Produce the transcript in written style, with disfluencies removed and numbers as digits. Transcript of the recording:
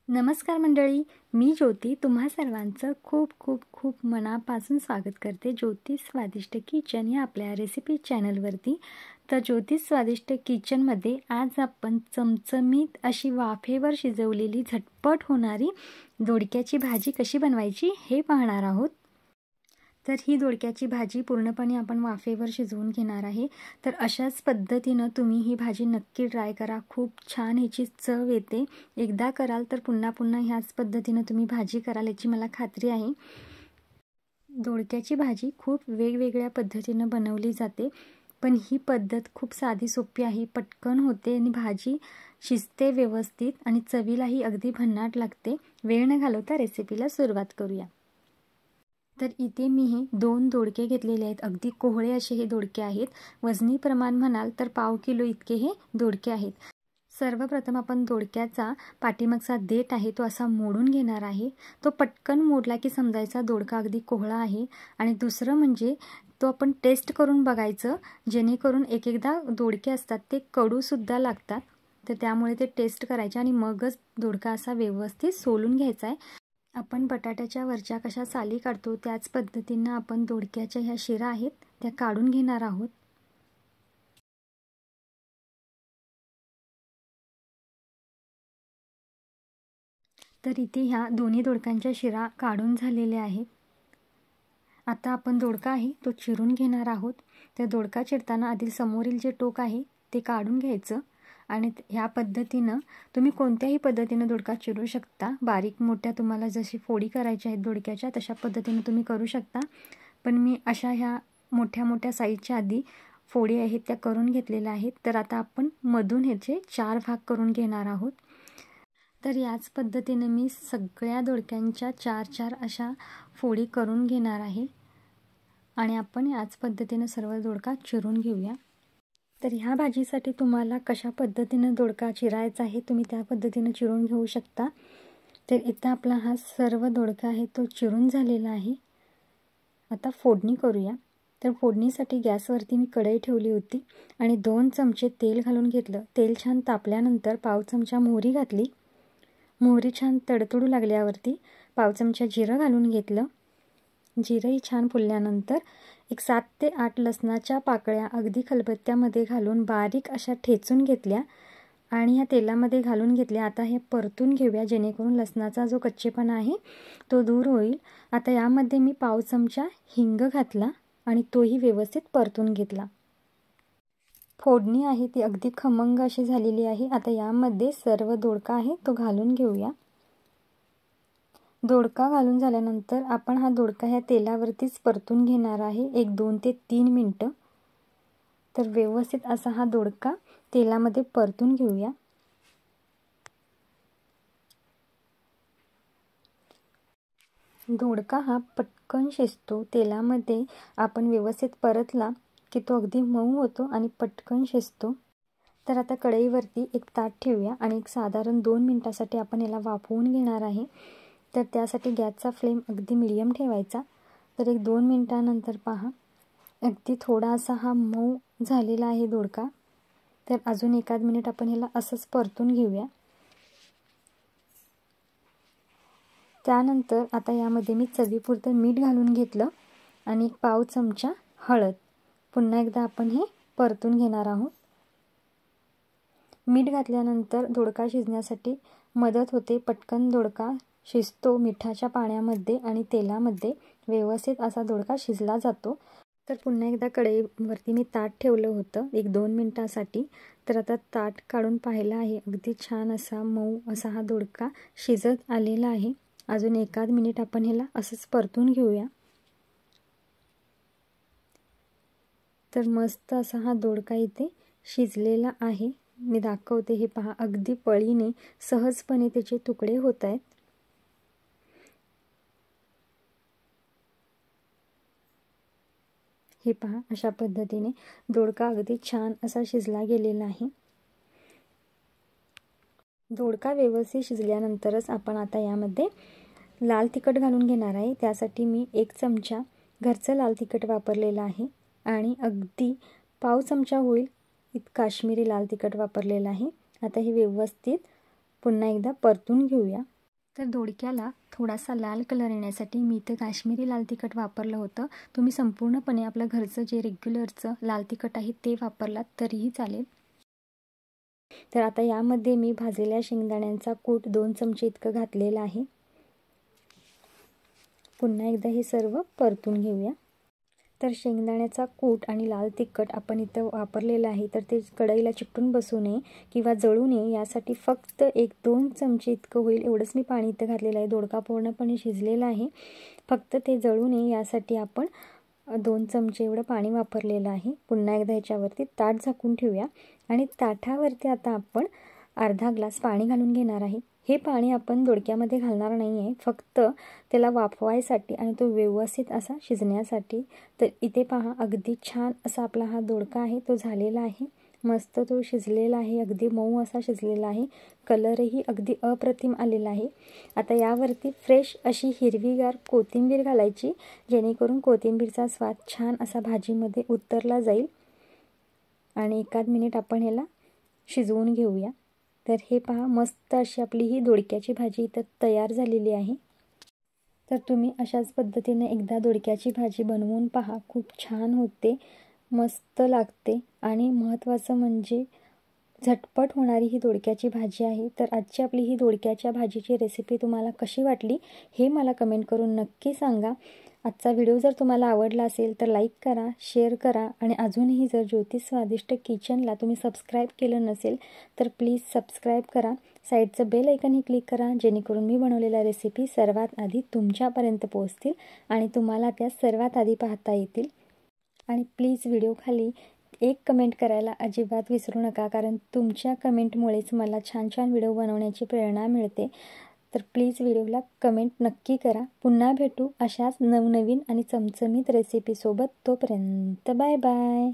नमस्कार मंडळी, मी ज्योती तुम्हा सर्वांचं खूप खूप खूप मनापासून स्वागत करते ज्योती स्वादिष्ट किचन या आपल्या रेसिपी चॅनलवरती। तर ज्योती स्वादिष्ट किचनमध्ये आज आपण चमचमीत अशी वाफेवर शिजवलेली झटपट होणारी दोडक्याची भाजी कशी बनवायची हे पाहणार आहोत। तर ही दोडक्याची भाजी पूर्णपणे आपण वाफेवर शिजवून घेणार आहे। तर अशाच पद्धतीने तुम्ही ही भाजी नक्की ट्राय करा, खूप छान याची चव येते। एकदा कराल तर पुन्हा पुन्हा ह्याच पद्धतीने तुम्ही भाजी कराल याची मला खात्री आहे। दोडक्याची भाजी खूप वेगवेगळ्या पद्धतीने बनवली जाते, पण ही पद्धत खूप साधी सोपी आहे, पटकन होते आणि भाजी शिजते व्यवस्थित आणि चवीलाही अगदी भन्नाट लागते। वेळ न घालवता रेसिपीला सुरुवात करूया। तर इथे मी हे 2 दोडके घेतलेले आहेत, अगदी कोहळे असे हे दोडके आहेत। वजनी प्रमाण म्हणाल तर पाव किलो इतके हे दोडके आहेत। सर्वप्रथम आपण दोडक्याचा पाठीमागचा देठ आहे तो असा मोडून घेणार आहे। तो पटकन मोडला की समजायचा दोडका अगदी कोहळा आहे। आणि दुसरं म्हणजे तो आपण टेस्ट करून बघायचं, जेणेकरून एक एकदा दोडके असतात ते कडू सुद्धा लागतात, तर त्यामुळे ते टेस्ट करायचे आणि मगच दोडका असा व्यवस्थित सोलून घ्यायचा आहे। आपण बटाट्याच्या वरच्या कशा साली काढतो त्याच पद्धतीने आपण दोडक्याच्या ह्या शिरा आहेत त्या काढून घेणार आहोत। तर इथे ह्या दोन्ही दोडक्यांच्या शिरा काढून झालेल्या आहेत। आता आपण दोडका आहे तो चिरून घेणार आहोत। तर दोडका चिरताना आधी समोरील जे टोक आहे ते काढून घ्यायचं आणि ह्या पद्धतीने तुम्ही कोणत्याही पद्धतीने दोडका चिरू शकता। बारीक मोठ्या तुम्हाला जशी फोडी करायच्या आहेत दोडक्याच्या तशा पद्धतीने तुम्ही करू शकता, पण मी अशा ह्या मोठ्या मोठ्या साईजच्या आधी फोडी आहेत त्या करून घेतलेल्या आहेत। तर आता आपण मधून ह्याचे 4 भाग करून घेणार आहोत। तर याच पद्धतीने मी सगळ्या दोडक्यांच्या 4-4 अशा फोडी करून घेणार आहे आणि आपण याच पद्धतीने सर्व दोडका चिरून घेऊया। तर ह्या भाजीसाठी तुम्हाला कशा पद्धतीने दोडका चिरायचा आहे तुम्ही त्या पद्धतीने चिरून घेऊ शकता। तर इथं आपला हा सर्व दोडका आहे तो चिरून झालेला आहे। आता फोडणी करूया। तर फोडणीसाठी गॅसवरती मी कढई ठेवली होती आणि 2 चमचे तेल घालून घेतलं। तेल छान तापल्यानंतर पाव चमचा मोहरी घातली। मोहरी छान तडतडू लागल्यावरती पाव चमचा जिरं घालून घेतलं। जिरंही छान फुलल्यानंतर एक 7 ते 8 लसणाच्या पाकळ्या अगदी खलबत्त्यामध्ये घालून बारीक अशा ठेचून घेतल्या आणि ह्या तेलामध्ये घालून घेतल्या। आता हे परतून घेऊया जेणेकरून लसणाचा जो कच्चेपणा आहे तो दूर होईल। आता यामध्ये मी पाव चमचा हिंग घातला आणि तोही व्यवस्थित परतून घेतला। फोडणी आहे ती अगदी खमंग अशी झालेली आहे। आता यामध्ये सर्व दोडका आहे तो घालून घेऊया। दोडका घालून झाल्यानंतर आपण हा दोडका ह्या तेलावरतीच परतून घेणार आहे 1-2 ते 3 मिनिटं। तर व्यवस्थित असा हा दोडका तेलामध्ये परतून घेऊया। दोडका हा पटकन शिजतो, तेलामध्ये आपण व्यवस्थित परतला की तो अगदी मऊ होतो आणि पटकन शिजतो। तर आता कढईवरती एक ताट ठेवूया आणि एक साधारण 2 मिनिटासाठी आपण याला वाफवून घेणार आहे। तर त्यासाठी गॅसचा फ्लेम अगदी मीडियम ठेवायचा। तर एक 2 मिनिटानंतर पहा अगदी थोडासा हा मऊ झालेला आहे दोडका। तर अजून एखाद मिनिट आपण ह्याला असंच परतून घेऊया। त्यानंतर आता यामध्ये मी चवीपुरतं मीठ घालून घेतलं आणि एक पाव चमचा हळद। पुन्हा एकदा आपण हे परतून घेणार आहोत। मीठ घातल्यानंतर दोडका शिजण्यासाठी मदत होते, पटकन दोडका शिजतो मिठाच्या पाण्यामध्ये आणि तेलामध्ये व्यवस्थित असा दोडका शिजला जातो। तर पुन्हा एकदा कढईवरती मी ताट ठेवलं होतं 1-2 मिनिटासाठी। तर आता ताट काढून पाहिलं आहे, अगदी छान असा मऊ असा हा दोडका शिजत आलेला आहे। अजून एखाद मिनिट आपण ह्याला असंच परतून घेऊया। तर मस्त असा हा दोडका इथे शिजलेला आहे। मी दाखवते, हे पहा अगदी पळीने सहजपणे त्याचे तुकडे होत आहेत। हे पहा अशा पद्धतीने दोडका अगदी छान असा शिजला गेलेला आहे। दोडका व्यवस्थित शिजल्यानंतरच आपण आता यामध्ये लाल तिखट घालून घेणार आहे। त्यासाठी मी 1 चमचा घरचं लाल तिखट वापरलेलं आहे आणि अगदी पाव चमचा होईल काश्मीरी लाल तिखट वापरलेलं आहे। आता हे व्यवस्थित पुन्हा एकदा परतून घेऊया। तर दोडक्याला थोडासा लाल कलर येण्यासाठी मी इथं काश्मीरी लाल तिखट वापरलं होतं। तुम्ही संपूर्णपणे आपलं घरचं जे रेग्युलरचं लाल तिखट आहे ते वापरलात तरीही चालेल। तर आता यामध्ये मी भाजलेल्या शेंगदाण्यांचा कूट 2 चमचे इतकं घातलेलं आहे। पुन्हा एकदा हे सर्व परतून घेऊया। तर शेंगदाण्याचा कूट आणि लाल तिखट आपण इथं वापरलेलं आहे, तर ते कढईला चिकटून बसू नये किंवा जळू नये यासाठी फक्त 1-2 चमचे इतकं होईल एवढंच मी पाणी इथं घातलेलं आहे। दोडका पूर्णपणे शिजलेला आहे, फक्त ते जळू नये यासाठी आपण 2 चमचे एवढं पाणी वापरलेलं आहे। पुन्हा एकदा ह्याच्यावरती ताट झाकून ठेवूया आणि ताटावरती आता आपण अर्धा ग्लास पाणी घालून घेणार आहे। हे पाणी आपण दोडक्यामध्ये घालणार नाही आहे, फक्त त्याला वाफवायसाठी आणि तो व्यवस्थित असा शिजण्यासाठी। तर इथे पहा अगदी छान असा आपला हा दोडका आहे तो झालेला आहे, मस्त तो शिजलेला आहे, अगदी मऊ असा शिजलेला आहे, कलरही अगदी अप्रतिम आलेला आहे। आता यावरती फ्रेश अशी हिरवीगार कोथिंबीर घालायची, जेणेकरून कोथिंबीरचा स्वाद छान असा भाजीमध्ये उतरला जाईल आणि एखाद मिनिट आपण ह्याला शिजवून घेऊया। तर हे पहा मस्त अशी आपली ही दोडक्याची भाजी इथं तयार झालेली आहे। तर तुम्ही अशाच पद्धतीने एकदा दोडक्याची भाजी बनवून पहा, खूप छान होते, मस्त लागते आणि महत्त्वाचं म्हणजे झटपट होणारी ही दोडक्याची भाजी आहे। तर आजची आपली ही दोडक्याच्या भाजीची रेसिपी तुम्हाला कशी वाटली हे मला कमेंट करून नक्की सांगा। आजचा व्हिडिओ जर तुम्हाला आवडला असेल तर लाईक करा, शेअर करा आणि अजूनही जर ज्योती स्वादिष्ट किचनला तुम्ही सबस्क्राईब केलं नसेल तर प्लीज सबस्क्राईब करा, साईडचं बेल आयकनही क्लिक करा, जेणेकरून मी बनवलेल्या रेसिपी सर्वात आधी तुमच्यापर्यंत पोहोचतील आणि तुम्हाला त्या सर्वात आधी पाहता येतील। आणि प्लीज व्हिडिओखाली एक कमेंट करायला अजिबात विसरू नका, कारण तुमच्या कमेंटमुळेच मला छान छान व्हिडिओ बनवण्याची प्रेरणा मिळते। तर प्लीज व्हिडिओला कमेंट नक्की करा। पुन्हा भेटू अशाच नवनवीन आणि चमचमीत रेसिपीसोबत, तोपर्यंत बाय बाय।